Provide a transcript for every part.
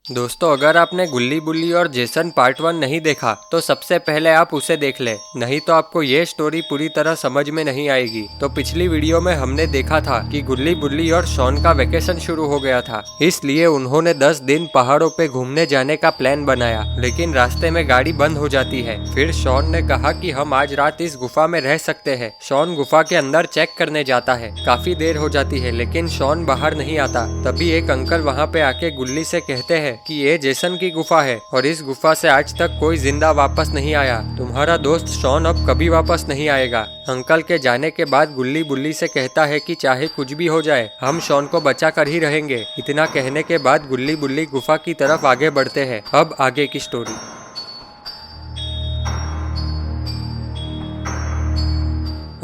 दोस्तों, अगर आपने गुल्ली बुल्ली और जेसन पार्ट 1 नहीं देखा तो सबसे पहले आप उसे देख ले, नहीं तो आपको ये स्टोरी पूरी तरह समझ में नहीं आएगी। तो पिछली वीडियो में हमने देखा था कि गुल्ली बुल्ली और शॉन का वेकेशन शुरू हो गया था, इसलिए उन्होंने 10 दिन पहाड़ों पे घूमने जाने का प्लान बनाया। लेकिन रास्ते में गाड़ी बंद हो जाती है। फिर शॉन ने कहा कि हम आज रात इस गुफा में रह सकते हैं। शॉन गुफा के अंदर चेक करने जाता है। काफी देर हो जाती है लेकिन शॉन बाहर नहीं आता। तभी एक अंकल वहाँ पे आके गुल्ली से कहते हैं कि ये जेसन की गुफा है और इस गुफा से आज तक कोई जिंदा वापस नहीं आया। तुम्हारा दोस्त शॉन अब कभी वापस नहीं आएगा। अंकल के जाने के बाद गुल्ली बुल्ली से कहता है कि चाहे कुछ भी हो जाए हम शॉन को बचा कर ही रहेंगे। इतना कहने के बाद गुल्ली बुल्ली गुफा की तरफ आगे बढ़ते हैं। अब आगे की स्टोरी।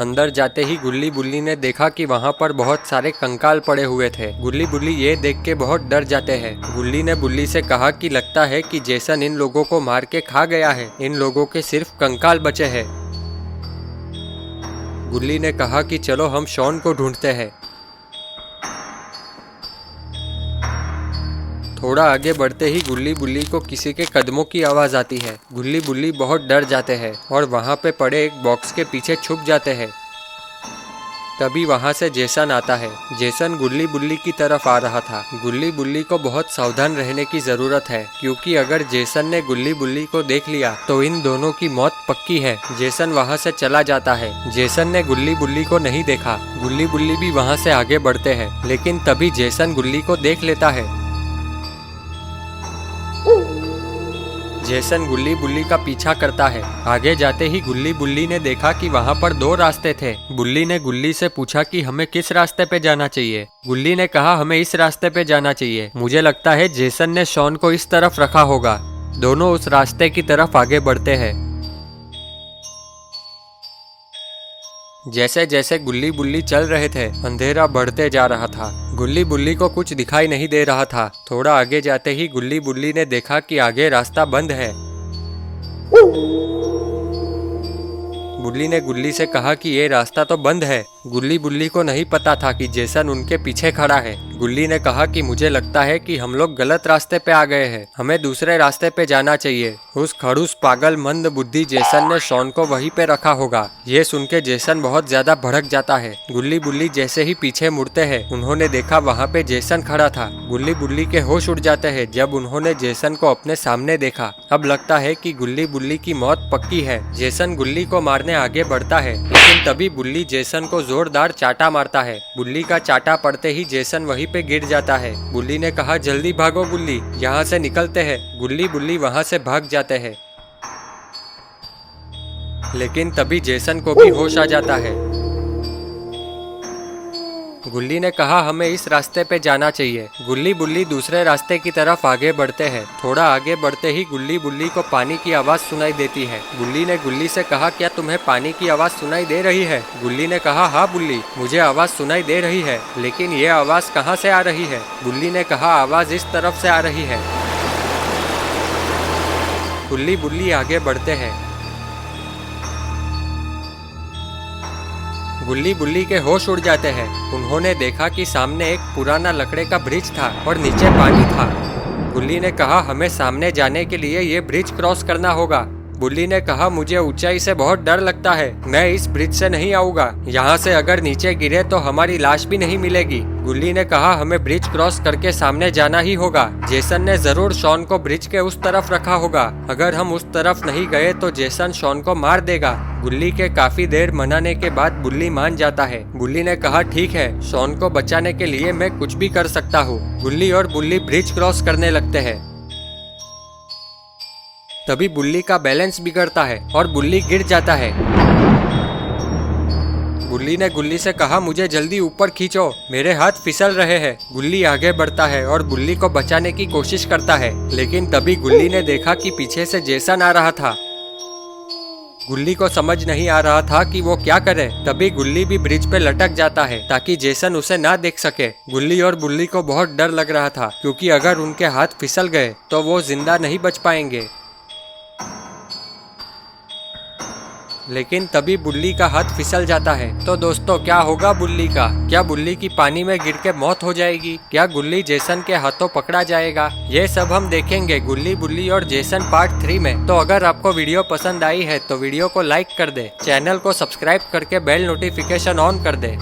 अंदर जाते ही गुल्ली बुल्ली ने देखा कि वहाँ पर बहुत सारे कंकाल पड़े हुए थे। गुल्ली बुल्ली ये देख के बहुत डर जाते हैं। गुल्ली ने बुल्ली से कहा कि लगता है कि जेसन इन लोगों को मार के खा गया है। इन लोगों के सिर्फ कंकाल बचे हैं। गुल्ली ने कहा कि चलो हम शॉन को ढूंढते हैं। थोड़ा आगे बढ़ते ही गुल्ली बुल्ली को किसी के कदमों की आवाज आती है। गुल्ली बुल्ली बहुत डर जाते हैं और वहाँ पे पड़े एक बॉक्स के पीछे छुप जाते हैं। तभी वहाँ से जेसन आता है। जेसन गुल्ली बुल्ली की तरफ आ रहा था। गुल्ली बुल्ली को बहुत सावधान रहने की जरूरत है, क्योंकि अगर जेसन ने गुल्ली बुल्ली को देख लिया तो इन दोनों की मौत पक्की है। जेसन वहाँ से चला जाता है। जेसन ने गुल्ली बुल्ली को नहीं देखा। गुल्ली बुल्ली भी वहाँ से आगे बढ़ते हैं, लेकिन तभी जेसन गुल्ली को देख लेता है। जेसन गुल्ली बुल्ली का पीछा करता है। आगे जाते ही गुल्ली बुल्ली ने देखा कि वहाँ पर 2 रास्ते थे। बुल्ली ने गुल्ली से पूछा कि हमें किस रास्ते पे जाना चाहिए। गुल्ली ने कहा हमें इस रास्ते पे जाना चाहिए। मुझे लगता है जेसन ने शॉन को इस तरफ रखा होगा। दोनों उस रास्ते की तरफ आगे बढ़ते हैं। जैसे जैसे गुल्ली बुल्ली चल रहे थे, अंधेरा बढ़ते जा रहा था। गुल्ली बुल्ली को कुछ दिखाई नहीं दे रहा था। थोड़ा आगे जाते ही गुल्ली बुल्ली ने देखा कि आगे रास्ता बंद है। बुल्ली ने गुल्ली से कहा कि ये रास्ता तो बंद है। गुल्ली बुल्ली को नहीं पता था कि जेसन उनके पीछे खड़ा है। गुल्ली ने कहा कि मुझे लगता है कि हम लोग गलत रास्ते पे आ गए हैं। हमें दूसरे रास्ते पे जाना चाहिए। उस खड़ूस पागल मंद बुद्धि जेसन ने शॉन को वहीं पे रखा होगा। ये सुन के जेसन बहुत ज्यादा भड़क जाता है। गुल्ली बुल्ली जैसे ही पीछे मुड़ते हैं, उन्होंने देखा वहाँ पे जेसन खड़ा था। गुल्ली बुल्ली के होश उड़ जाते हैं जब उन्होंने जेसन को अपने सामने देखा। अब लगता है कि गुल्ली बुल्ली की मौत पक्की है। जेसन गुल्ली को मारने आगे बढ़ता है, लेकिन तभी बुल्ली जेसन को जोरदार चाटा मारता है। बुल्ली का चाटा पड़ते ही जेसन वहीं पे गिर जाता है। बुल्ली ने कहा जल्दी भागो गुल्ली, यहाँ से निकलते हैं। गुल्ली बुल्ली वहाँ से भाग जाते हैं, लेकिन तभी जेसन को भी होश आ जाता है। गुल्ली ने कहा हमें इस रास्ते पे जाना चाहिए। गुल्ली बुल्ली दूसरे रास्ते की तरफ आगे बढ़ते हैं। थोड़ा आगे बढ़ते ही गुल्ली बुल्ली को पानी की आवाज सुनाई देती है। गुल्ली ने गुल्ली से कहा क्या तुम्हें पानी की आवाज सुनाई दे रही है? गुल्ली ने कहा हाँ बुल्ली, मुझे आवाज सुनाई दे रही है, लेकिन ये आवाज कहाँ से आ रही है? गुल्ली ने कहा आवाज इस तरफ से आ रही है। गुल्ली बुल्ली आगे बढ़ते हैं। गुल्ली बुल्ली के होश उड़ जाते हैं। उन्होंने देखा कि सामने एक पुराना लकड़े का ब्रिज था और नीचे पानी था। गुल्ली ने कहा हमें सामने जाने के लिए ये ब्रिज क्रॉस करना होगा। बुल्ली ने कहा मुझे ऊंचाई से बहुत डर लगता है, मैं इस ब्रिज से नहीं आऊंगा। यहाँ से अगर नीचे गिरे तो हमारी लाश भी नहीं मिलेगी। गुल्ली ने कहा हमें ब्रिज क्रॉस करके सामने जाना ही होगा। जेसन ने जरूर शॉन को ब्रिज के उस तरफ रखा होगा। अगर हम उस तरफ नहीं गए तो जेसन शॉन को मार देगा। गुल्ली के काफी देर मनाने के बाद बुल्ली मान जाता है। बुल्ली ने कहा ठीक है, शॉन को बचाने के लिए मैं कुछ भी कर सकता हूँ। गुल्ली और बुल्ली ब्रिज क्रॉस करने लगते हैं। तभी बुल्ली का बैलेंस बिगड़ता है और बुल्ली गिर जाता है। बुल्ली ने गुल्ली से कहा मुझे जल्दी ऊपर खींचो, मेरे हाथ फिसल रहे हैं। गुल्ली आगे बढ़ता है और बुल्ली को बचाने की कोशिश करता है, लेकिन तभी गुल्ली ने देखा कि पीछे से जेसन आ रहा था। गुल्ली को समझ नहीं आ रहा था कि वो क्या करे। तभी गुल्ली भी ब्रिज पे लटक जाता है ताकि जेसन उसे ना देख सके। गुल्ली और बुल्ली को बहुत डर लग रहा था, क्योंकि अगर उनके हाथ फिसल गए तो वो जिंदा नहीं बच पाएंगे। लेकिन तभी बुल्ली का हाथ फिसल जाता है। तो दोस्तों क्या होगा बुल्ली का? क्या बुल्ली की पानी में गिर के मौत हो जाएगी? क्या गुल्ली जेसन के हाथों पकड़ा जाएगा? ये सब हम देखेंगे गुल्ली बुल्ली और जेसन पार्ट 3 में। तो अगर आपको वीडियो पसंद आई है तो वीडियो को लाइक कर दे, चैनल को सब्सक्राइब करके बेल नोटिफिकेशन ऑन कर दे।